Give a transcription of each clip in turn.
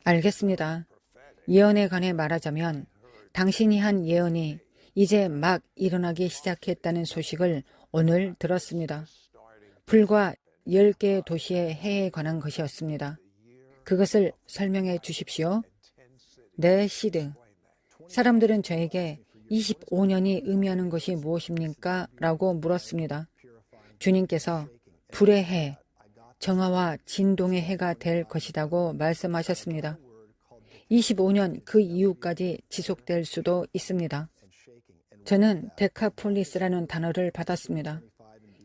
알겠습니다. 예언에 관해 말하자면 당신이 한 예언이 이제 막 일어나기 시작했다는 소식을 오늘 들었습니다. 불과 10개의 도시의 해에 관한 것이었습니다. 그것을 설명해 주십시오. 네, 시드. 사람들은 저에게 25년이 의미하는 것이 무엇입니까? 라고 물었습니다. 주님께서 불의 해, 정화와 진동의 해가 될 것이라고 말씀하셨습니다. 25년 그 이후까지 지속될 수도 있습니다. 저는 데카폴리스라는 단어를 받았습니다.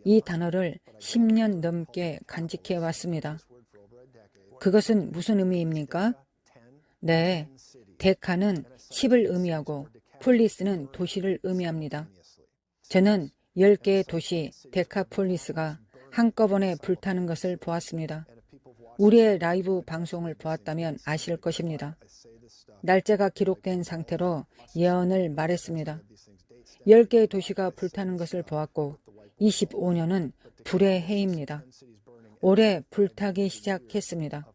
이 단어를 10년 넘게 간직해 왔습니다. 그것은 무슨 의미입니까? 네, 데카는 10을 의미하고 폴리스는 도시를 의미합니다. 저는 10개의 도시 데카폴리스가 한꺼번에 불타는 것을 보았습니다. 우리의 라이브 방송을 보았다면 아실 것입니다. 날짜가 기록된 상태로 예언을 말했습니다. 10개의 도시가 불타는 것을 보았고 25년은 불의 해입니다. 올해 불타기 시작했습니다.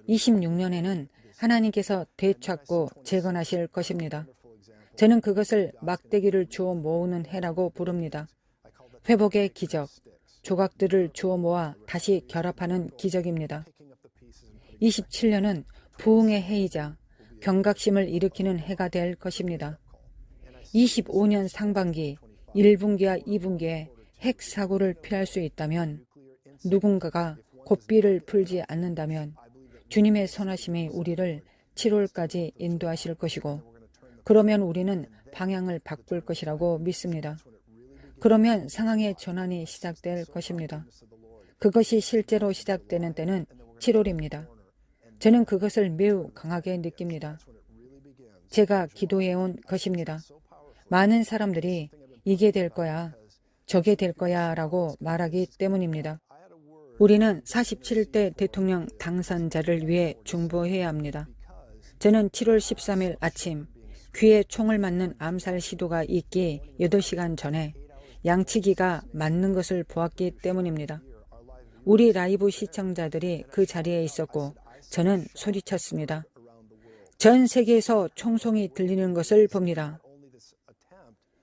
26년에는 하나님께서 되찾고 재건하실 것입니다. 저는 그것을 막대기를 주워 모으는 해라고 부릅니다. 회복의 기적, 조각들을 주워 모아 다시 결합하는 기적입니다. 27년은 부흥의 해이자 경각심을 일으키는 해가 될 것입니다. 25년 상반기 1분기와 2분기에 핵 사고를 피할 수 있다면, 누군가가 고삐를 풀지 않는다면 주님의 선하심이 우리를 7월까지 인도하실 것이고, 그러면 우리는 방향을 바꿀 것이라고 믿습니다. 그러면 상황의 전환이 시작될 것입니다. 그것이 실제로 시작되는 때는 7월입니다. 저는 그것을 매우 강하게 느낍니다. 제가 기도해온 것입니다. 많은 사람들이 이게 될 거야, 저게 될 거야 라고 말하기 때문입니다. 우리는 47대 대통령 당선자를 위해 중보해야 합니다. 저는 7월 13일 아침 귀에 총을 맞는 암살 시도가 있기 8시간 전에 양치기가 맞는 것을 보았기 때문입니다. 우리 라이브 시청자들이 그 자리에 있었고 저는 소리쳤습니다. 전 세계에서 총성이 들리는 것을 봅니다.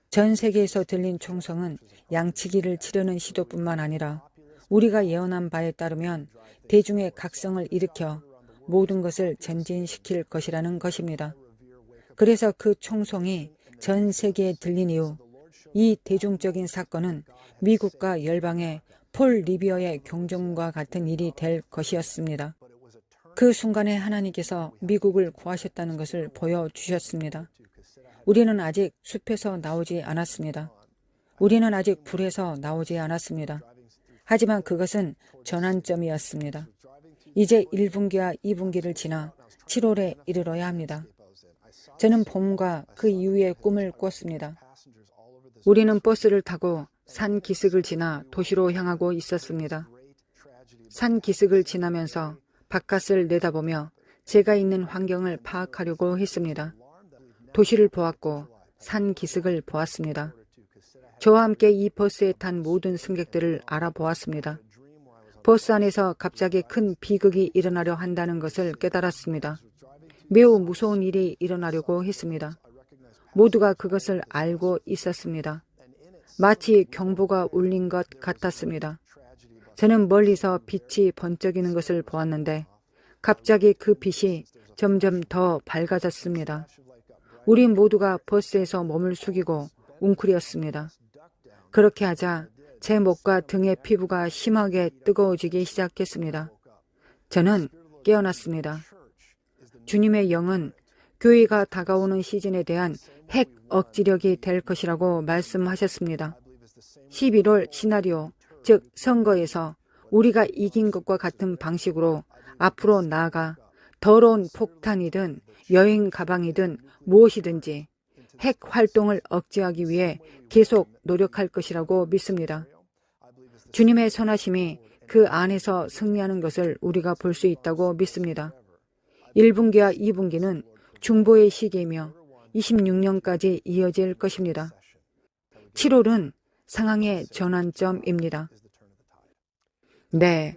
전 세계에서 들린 총성은 양치기를 치려는 시도뿐만 아니라 우리가 예언한 바에 따르면 대중의 각성을 일으켜 모든 것을 전진시킬 것이라는 것입니다. 그래서 그 총성이 전 세계에 들린 이후 이 대중적인 사건은 미국과 열방의 폴 리비어의 경종과 같은 일이 될 것이었습니다. 그 순간에 하나님께서 미국을 구하셨다는 것을 보여주셨습니다. 우리는 아직 숲에서 나오지 않았습니다. 우리는 아직 불에서 나오지 않았습니다. 하지만 그것은 전환점이었습니다. 이제 1분기와 2분기를 지나 7월에 이르러야 합니다. 저는 봄과 그 이후의 꿈을 꿨습니다. 우리는 버스를 타고 산 기슭을 지나 도시로 향하고 있었습니다. 산 기슭을 지나면서 바깥을 내다보며 제가 있는 환경을 파악하려고 했습니다. 도시를 보았고 산 기슭을 보았습니다. 저와 함께 이 버스에 탄 모든 승객들을 알아보았습니다. 버스 안에서 갑자기 큰 비극이 일어나려 한다는 것을 깨달았습니다. 매우 무서운 일이 일어나려고 했습니다. 모두가 그것을 알고 있었습니다. 마치 경보가 울린 것 같았습니다. 저는 멀리서 빛이 번쩍이는 것을 보았는데 갑자기 그 빛이 점점 더 밝아졌습니다. 우리 모두가 버스에서 몸을 숙이고 웅크렸습니다. 그렇게 하자 제 목과 등의 피부가 심하게 뜨거워지기 시작했습니다. 저는 깨어났습니다. 주님의 영은 교회가 다가오는 시즌에 대한 핵 억지력이 될 것이라고 말씀하셨습니다. 11월 시나리오, 즉 선거에서 우리가 이긴 것과 같은 방식으로 앞으로 나아가 더러운 폭탄이든 여행 가방이든 무엇이든지 핵 활동을 억제하기 위해 계속 노력할 것이라고 믿습니다. 주님의 선하심이 그 안에서 승리하는 것을 우리가 볼 수 있다고 믿습니다. 1분기와 2분기는 중보의 시기이며 2026년까지 이어질 것입니다. 7월은 상황의 전환점입니다. 네,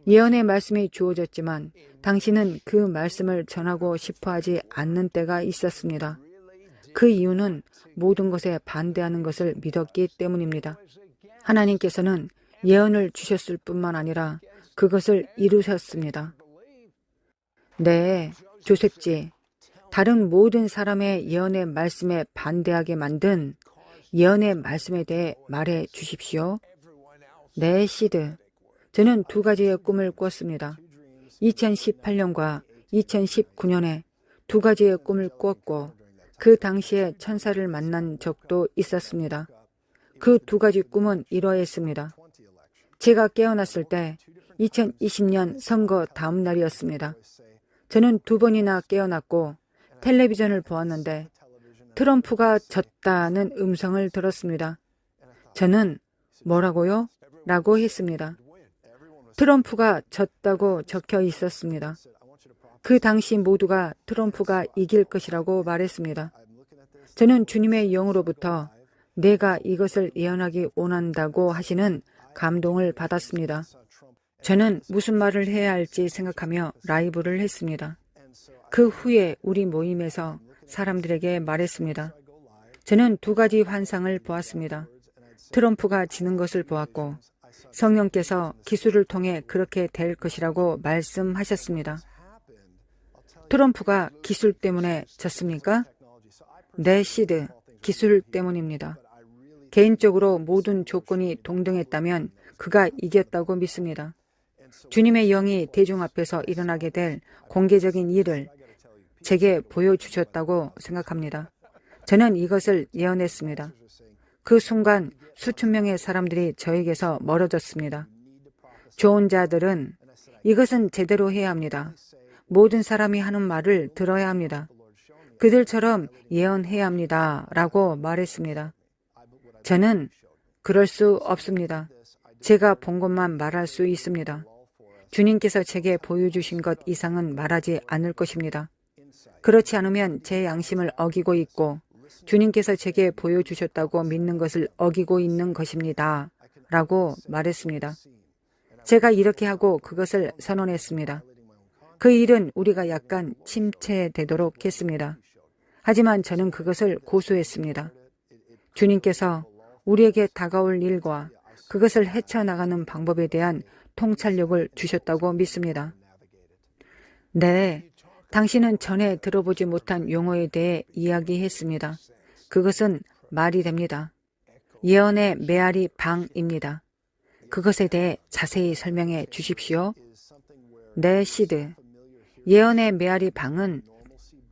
예언의 말씀이 주어졌지만 당신은 그 말씀을 전하고 싶어 하지 않는 때가 있었습니다. 그 이유는 모든 것에 반대하는 것을 믿었기 때문입니다. 하나님께서는 예언을 주셨을 뿐만 아니라 그것을 이루셨습니다. 네, 조셉지, 다른 모든 사람의 예언의 말씀에 반대하게 만든 예언의 말씀에 대해 말해 주십시오. 네, 시드. 저는 두 가지의 꿈을 꿨습니다. 2018년과 2019년에 두 가지의 꿈을 꿨고 그 당시에 천사를 만난 적도 있었습니다. 그 두 가지 꿈은 이러했습니다. 제가 깨어났을 때 2020년 선거 다음 날이었습니다. 저는 두 번이나 깨어났고 텔레비전을 보았는데 트럼프가 졌다는 음성을 들었습니다. 저는 뭐라고요? 라고 했습니다. 트럼프가 졌다고 적혀 있었습니다. 그 당시 모두가 트럼프가 이길 것이라고 말했습니다. 저는 주님의 영으로부터 내가 이것을 예언하기 원한다고 하시는 감동을 받았습니다. 저는 무슨 말을 해야 할지 생각하며 라이브를 했습니다. 그 후에 우리 모임에서 사람들에게 말했습니다. 저는 두 가지 환상을 보았습니다. 트럼프가 지는 것을 보았고 성령께서 기술을 통해 그렇게 될 것이라고 말씀하셨습니다. 트럼프가 기술 때문에 졌습니까? 네, 시드. 기술 때문입니다. 개인적으로 모든 조건이 동등했다면 그가 이겼다고 믿습니다. 주님의 영이 대중 앞에서 일어나게 될 공개적인 일을 제게 보여주셨다고 생각합니다. 저는 이것을 예언했습니다. 그 순간 수천 명의 사람들이 저에게서 멀어졌습니다. 좋은 자들은 이것은 제대로 해야 합니다. 모든 사람이 하는 말을 들어야 합니다. 그들처럼 예언해야 합니다. 라고 말했습니다. 저는 그럴 수 없습니다. 제가 본 것만 말할 수 있습니다. 주님께서 제게 보여주신 것 이상은 말하지 않을 것입니다. 그렇지 않으면 제 양심을 어기고 있고 주님께서 제게 보여주셨다고 믿는 것을 어기고 있는 것입니다. 라고 말했습니다. 제가 이렇게 하고 그것을 선언했습니다. 그 일은 우리가 약간 침체되도록 했습니다. 하지만 저는 그것을 고수했습니다. 주님께서 우리에게 다가올 일과 그것을 헤쳐나가는 방법에 대한 통찰력을 주셨다고 믿습니다. 네, 당신은 전에 들어보지 못한 용어에 대해 이야기했습니다. 그것은 말이 됩니다. 예언의 메아리 방입니다. 그것에 대해 자세히 설명해 주십시오. 네, 시드. 예언의 메아리 방은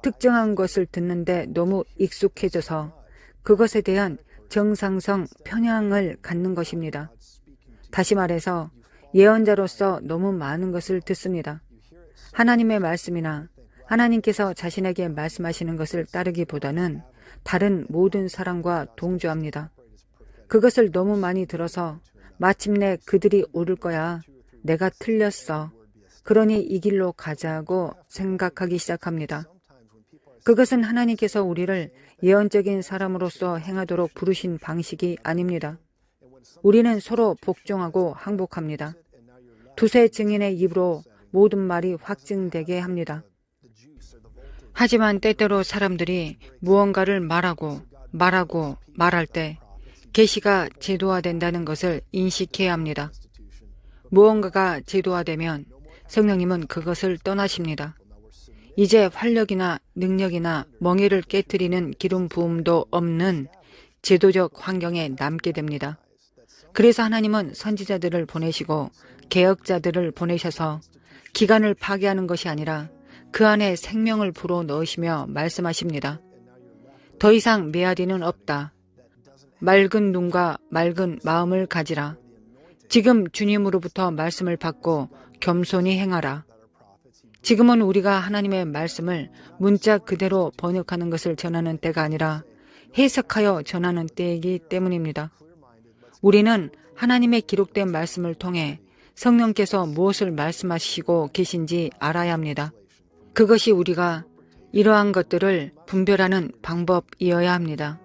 특정한 것을 듣는데 너무 익숙해져서 그것에 대한 정상성 편향을 갖는 것입니다. 다시 말해서 예언자로서 너무 많은 것을 듣습니다. 하나님의 말씀이나 하나님께서 자신에게 말씀하시는 것을 따르기보다는 다른 모든 사람과 동조합니다. 그것을 너무 많이 들어서 마침내 그들이 옳을 거야. 내가 틀렸어. 그러니 이 길로 가자고 생각하기 시작합니다. 그것은 하나님께서 우리를 예언적인 사람으로서 행하도록 부르신 방식이 아닙니다. 우리는 서로 복종하고 항복합니다. 두세 증인의 입으로 모든 말이 확증되게 합니다. 하지만 때때로 사람들이 무언가를 말할 때 계시가 제도화된다는 것을 인식해야 합니다. 무언가가 제도화되면 성령님은 그것을 떠나십니다. 이제 활력이나 능력이나 멍에를 깨트리는 기름 부음도 없는 제도적 환경에 남게 됩니다. 그래서 하나님은 선지자들을 보내시고 개혁자들을 보내셔서 기관을 파괴하는 것이 아니라 그 안에 생명을 불어넣으시며 말씀하십니다. 더 이상 메아리는 없다. 맑은 눈과 맑은 마음을 가지라. 지금 주님으로부터 말씀을 받고 겸손히 행하라. 지금은 우리가 하나님의 말씀을 문자 그대로 번역하는 것을 전하는 때가 아니라 해석하여 전하는 때이기 때문입니다. 우리는 하나님의 기록된 말씀을 통해 성령께서 무엇을 말씀하시고 계신지 알아야 합니다. 그것이 우리가 이러한 것들을 분별하는 방법이어야 합니다.